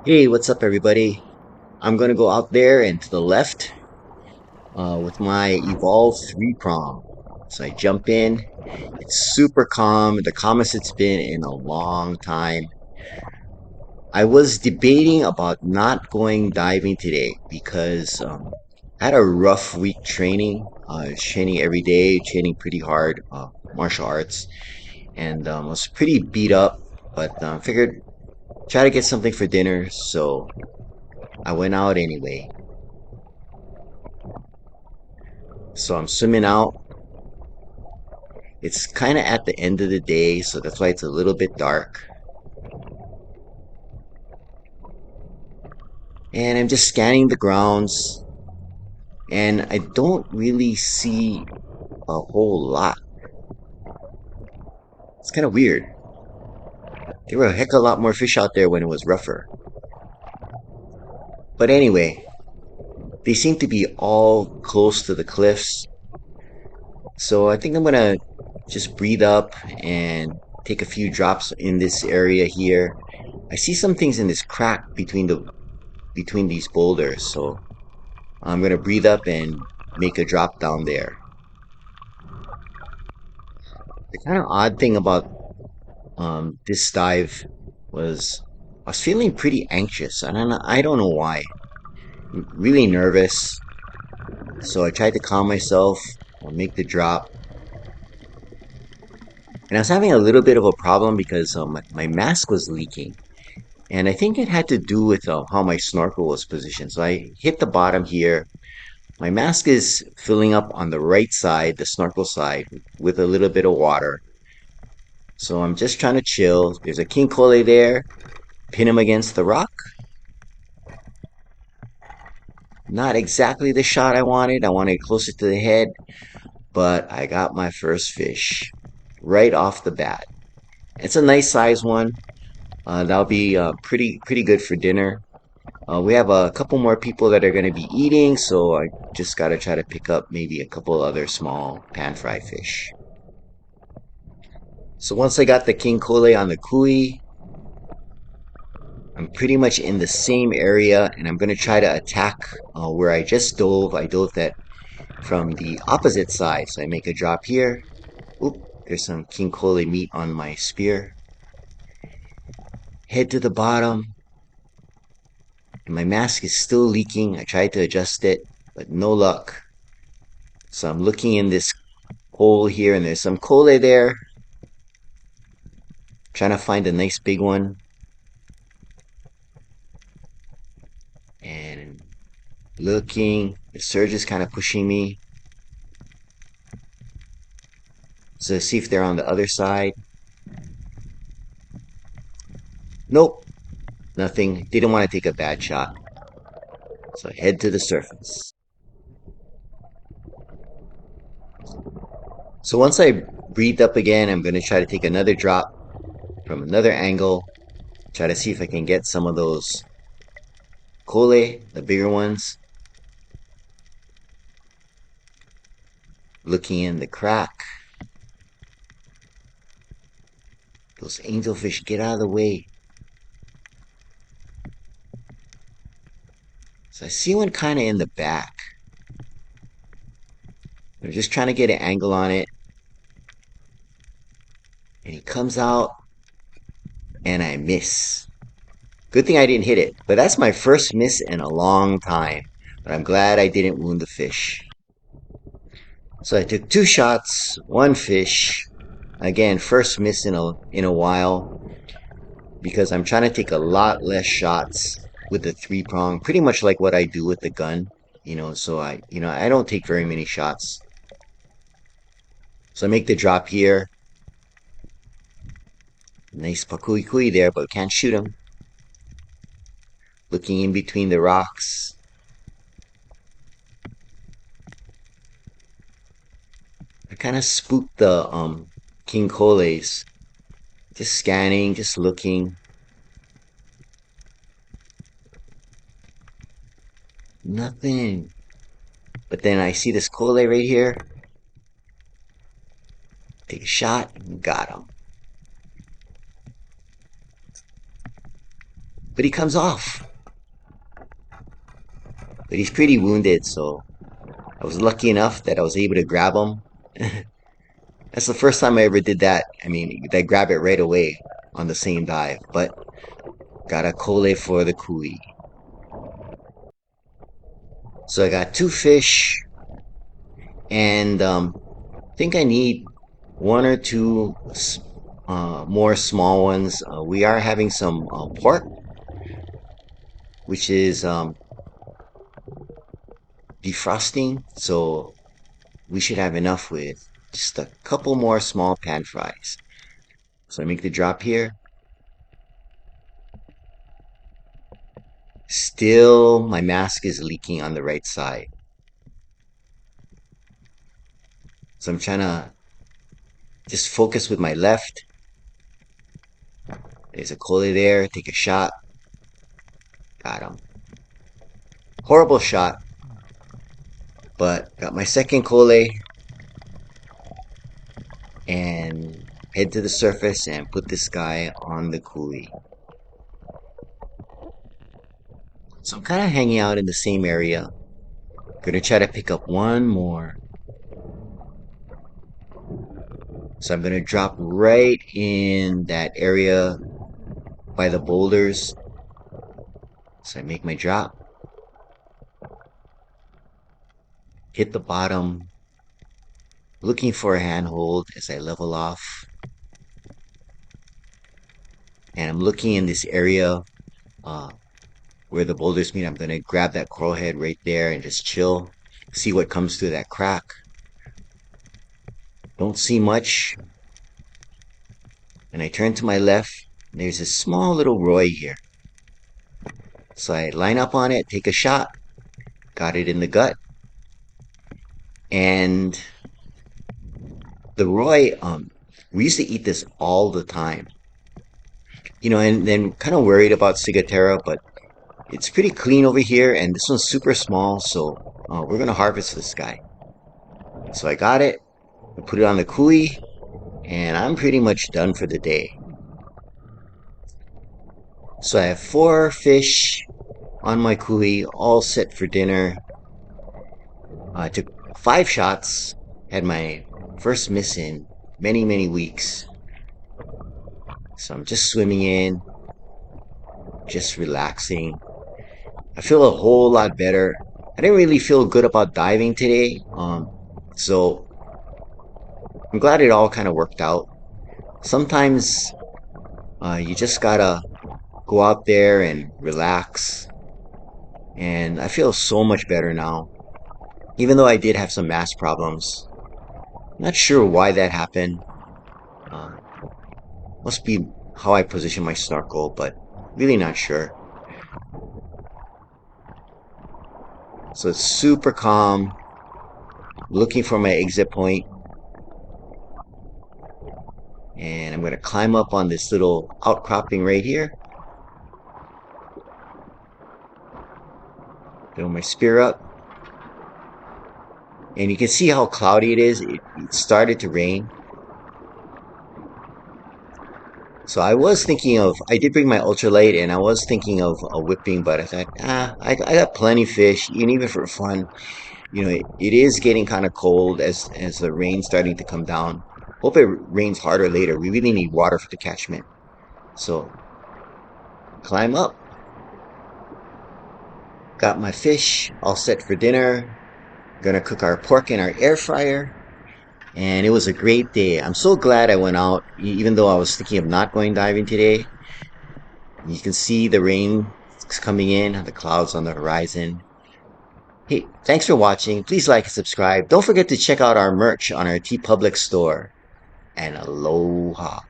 Hey, what's up, everybody? I'm gonna go out there and to the left with my Evolve 3 prong. So I jump in. It's super calm, the calmest it's been in a long time. I was debating about not going diving today because I had a rough week training. I was training every day, training pretty hard, martial arts, and I was pretty beat up. But figured try to get something for dinner, so I went out anyway. So I'm swimming out. It's kind of at the end of the day, so that's why it's a little bit dark. And I'm just scanning the grounds, and I don't really see a whole lot. It's kind of weird. There were a heck of a lot more fish out there when it was rougher. But anyway, they seem to be all close to the cliffs. So I think I'm gonna just breathe up and take a few drops in this area here. I see some things in this crack between these boulders, so I'm gonna breathe up and make a drop down there. The kind of odd thing about this dive was I was feeling pretty anxious. I don't know why. Really nervous. So I tried to calm myself, make the drop, and I was having a little bit of a problem because my mask was leaking, and I think it had to do with how my snorkel was positioned. So I hit the bottom here. My mask is filling up on the right side, the snorkel side, with a little bit of water. So I'm just trying to chill. There's a king cole there. Pin him against the rock. Not exactly the shot I wanted. I wanted closer to the head, but I got my first fish right off the bat. It's a nice size one. That'll be pretty good for dinner. We have a couple more people that are going to be eating, so I just got to try to pick up maybe a couple other small pan fried fish. So once I got the king cole on the kui, I'm pretty much in the same area, and I'm going to try to attack where I just dove. I dove that from the opposite side. So I make a drop here. Oop, there's some king cole meat on my spear. Head to the bottom, and my mask is still leaking. I tried to adjust it, but no luck. So I'm looking in this hole here, and there's some cole there. Trying to find a nice big one. And looking, the surge is kind of pushing me. So see if they're on the other side. Nope, nothing. Didn't want to take a bad shot. So head to the surface. So once I breathe up again, I'm going to try to take another drop from another angle. Try to see if I can get some of those cole, the bigger ones. Looking in the crack. Those angelfish, get out of the way. So I see one kind of in the back. I'm just trying to get an angle on it. And he comes out and I miss. Good thing I didn't hit it, but that's my first miss in a long time. But I'm glad I didn't wound the fish. So I took two shots, one fish. Again, first miss in a while because I'm trying to take a lot less shots with the three prong, pretty much like what I do with the gun. So I don't take very many shots. So I make the drop here. Nice pakui kui there, but can't shoot him. Looking in between the rocks. I kind of spooked the king coles. Just scanning, just looking. Nothing. But then I see this cole right here. Take a shot, got him. but he comes off. But he's pretty wounded, so I was lucky enough that I was able to grab him. That's the first time I ever did that. I mean, I grab it right away on the same dive, but got a kole for the kui. So I got two fish, and I think I need one or two more small ones. We are having some pork, which is defrosting, so we should have enough with just a couple more small pan fries. So I make the drop here. Still, my mask is leaking on the right side. So I'm trying to just focus with my left. There's a kole there. Take a shot. Got him. Horrible shot, but got my second kole and head to the surface and put this guy on the kui. So I'm kind of hanging out in the same area. Gonna try to pick up one more. So I'm gonna drop right in that area by the boulders. So I make my drop. Hit the bottom. Looking for a handhold as I level off. And I'm looking in this area uh, where the boulders meet. I'm gonna grab that coral head right there and just chill. See what comes through that crack. Don't see much. And I turn to my left. And there's a small little Roy here. So I line up on it, take a shot. Got it in the gut. And the Roy, we used to eat this all the time. You know, and then kind of worried about Cigatera, but it's pretty clean over here, and this one's super small, so we're gonna harvest this guy. So I got it, I put it on the kui, and I'm pretty much done for the day. So I have 4 fish on my kui, all set for dinner. I took 5 shots, had my first miss in many, many weeks. So I'm just swimming in, just relaxing. I feel a whole lot better. I didn't really feel good about diving today, so I'm glad it all kind of worked out. Sometimes you just gotta go out there and relax, and I feel so much better now. Even though I did have some mass problems, not sure why that happened. Uh, must be how I position my snorkel, but really not sure. So it's super calm. Looking for my exit point. And I'm going to climb up on this little outcropping right here. Throw my spear up. And you can see how cloudy it is. It started to rain. So I was thinking of, I did bring my ultralight and I was thinking of a whipping, but I thought, I got plenty of fish, and even for fun. You know, it is getting kind of cold as the rain's starting to come down. Hope it rains harder later. We really need water for the catchment. So, climb up. Got my fish all set for dinner. Gonna cook our pork in our air fryer. And it was a great day. I'm so glad I went out, even though I was thinking of not going diving today. You can see the rain coming in, the clouds on the horizon. Hey, thanks for watching. Please like and subscribe. Don't forget to check out our merch on our TeePublic store. And aloha.